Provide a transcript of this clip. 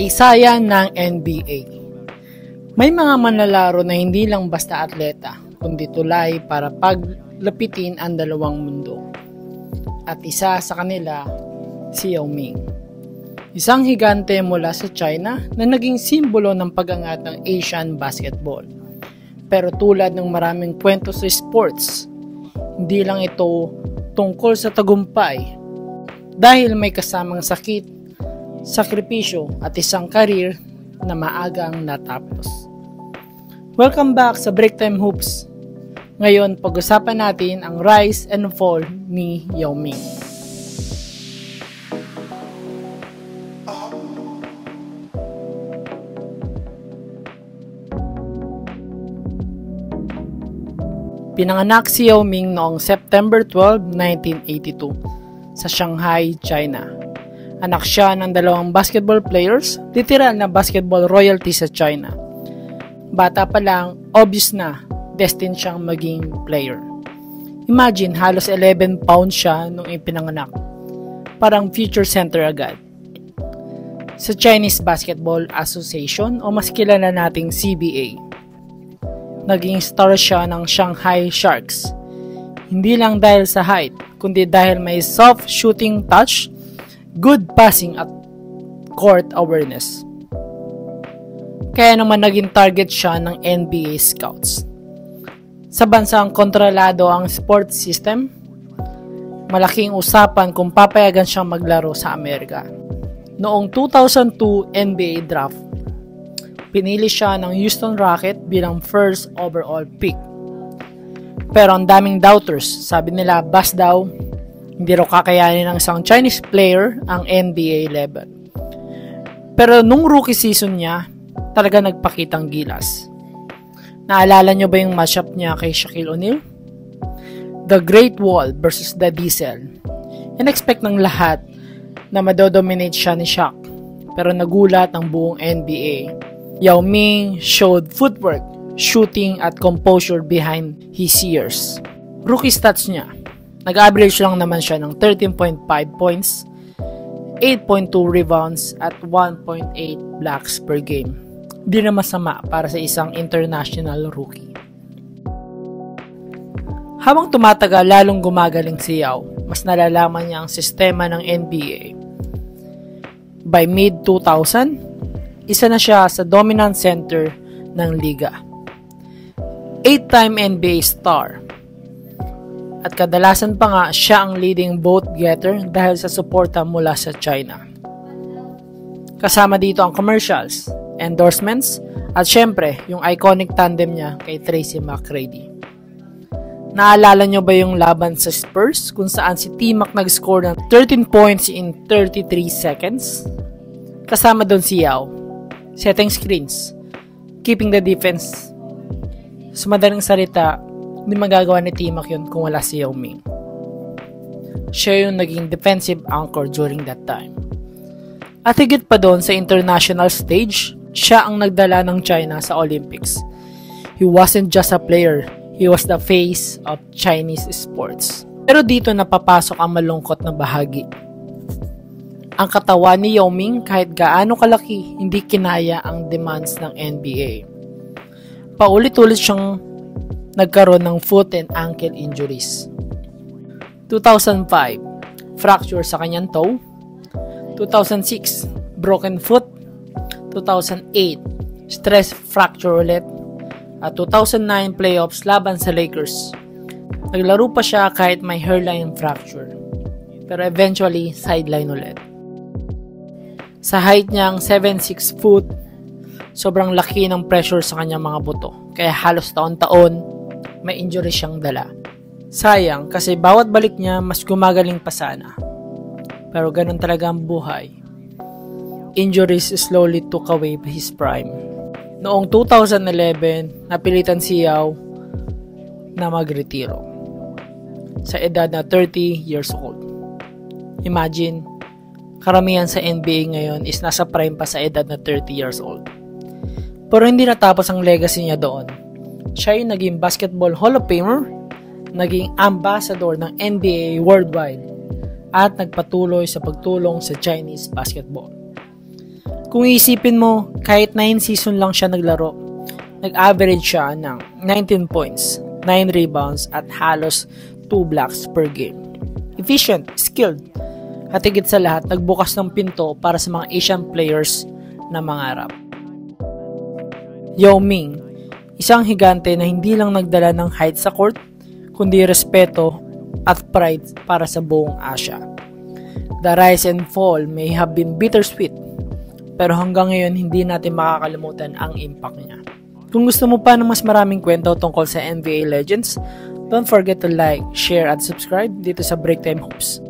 Kasaysayan ng NBA. May mga manlalaro na hindi lang basta atleta, kundi tulay para paglapitin ang dalawang mundo. At isa sa kanila, si Yao Ming. Isang higante mula sa China na naging simbolo ng pag-angat ng Asian basketball. Pero tulad ng maraming kwento sa sports, hindi lang ito tungkol sa tagumpay. Dahil may kasamang sakit, sakripisyo at isang career na maagang natapos. Welcome back sa Break Time Hoops. Ngayon, pag-usapan natin ang rise and fall ni Yao Ming. Pinanganak si Yao Ming noong September 12, 1982 sa Shanghai, China. Anak siya ng dalawang basketball players, literal na basketball royalty sa China. Bata pa lang, obvious na, destined siyang maging player. Imagine, halos 11 pounds siya nung ipinanganak. Parang future center agad. Sa Chinese Basketball Association o mas kilala nating CBA. Naging star siya ng Shanghai Sharks. Hindi lang dahil sa height, kundi dahil may soft shooting touch, good passing at court awareness. Kaya naman naging target siya ng NBA scouts. Sa bansang kontrolado ang sports system, malaking usapan kung papayagan siyang maglaro sa Amerika. Noong 2002 NBA draft, pinili siya ng Houston Rockets bilang first overall pick. Pero ang daming doubters, sabi nila bust daw, hindi raw kakayanin ng isang Chinese player ang NBA level. Pero nung rookie season niya, talaga nagpakitang gilas. Naalala nyo ba yung matchup niya kay Shaquille O'Neal? The Great Wall versus the Diesel. In-expect ng lahat na madodominate siya ni Shaq. Pero nagulat ang buong NBA. Yao Ming showed footwork, shooting at composure behind his years. Rookie stats niya. Nag-average lang naman siya ng 13.5 points, 8.2 rebounds at 1.8 blocks per game. Di na masama para sa isang international rookie. Habang tumatagal lalong gumagaling si Yao, mas nalalaman niya ang sistema ng NBA. By mid-2000, isa na siya sa dominant center ng liga. 8-time NBA star. At kadalasan pa nga siya ang leading vote getter dahil sa suporta mula sa China. Kasama dito ang commercials, endorsements, at syempre yung iconic tandem niya kay Tracy McGrady. Naalala nyo ba yung laban sa Spurs kung saan si T-Mac nag-score ng 13 points in 33 seconds? Kasama doon si Yao, setting screens, keeping the defense. Sa madaling salita, hindi magagawa ni T-Mac yun kung wala si Yao Ming. Siya yung naging defensive anchor during that time. At higit pa doon sa international stage, siya ang nagdala ng China sa Olympics. He wasn't just a player, he was the face of Chinese sports. Pero dito napapasok ang malungkot na bahagi. Ang katawan ni Yao Ming kahit gaano kalaki, hindi kinaya ang demands ng NBA. Paulit-ulit siyang nagkaroon ng foot and ankle injuries. 2005, fracture sa kanyang toe. 2006, broken foot. 2008, stress fracture ulit. At 2009 playoffs laban sa Lakers. Naglaro pa siya kahit may hairline fracture. Pero eventually, sideline ulit. Sa height niyang 7'6 foot, sobrang laki ng pressure sa kanyang mga buto. Kaya halos taon-taon, may injury siyang dala. Sayang kasi bawat balik niya mas gumagaling pa sana. Pero ganun talaga ang buhay. Injuries slowly took away his prime. Noong 2011, napilitan si Yao na magretiro sa edad na 30 years old. Imagine, karamihan sa NBA ngayon is nasa prime pa sa edad na 30 years old. Pero hindi natapos ang legacy niya doon. Siya ay naging Basketball Hall of Famer, naging ambassador ng NBA worldwide, at nagpatuloy sa pagtulong sa Chinese basketball. Kung isipin mo, kahit 9 season lang siya naglaro, nag-average siya ng 19 points, 9 rebounds at halos 2 blocks per game. Efficient, skilled, at higit sa lahat, nagbukas ng pinto para sa mga Asian players na mangarap. Yao Ming, isang higante na hindi lang nagdala ng height sa court, kundi respeto at pride para sa buong Asia. The rise and fall may have been bittersweet, pero hanggang ngayon hindi natin makakalimutan ang impact niya. Kung gusto mo pa ng mas maraming kwento tungkol sa NBA Legends, don't forget to like, share at subscribe dito sa Break Time Hoops.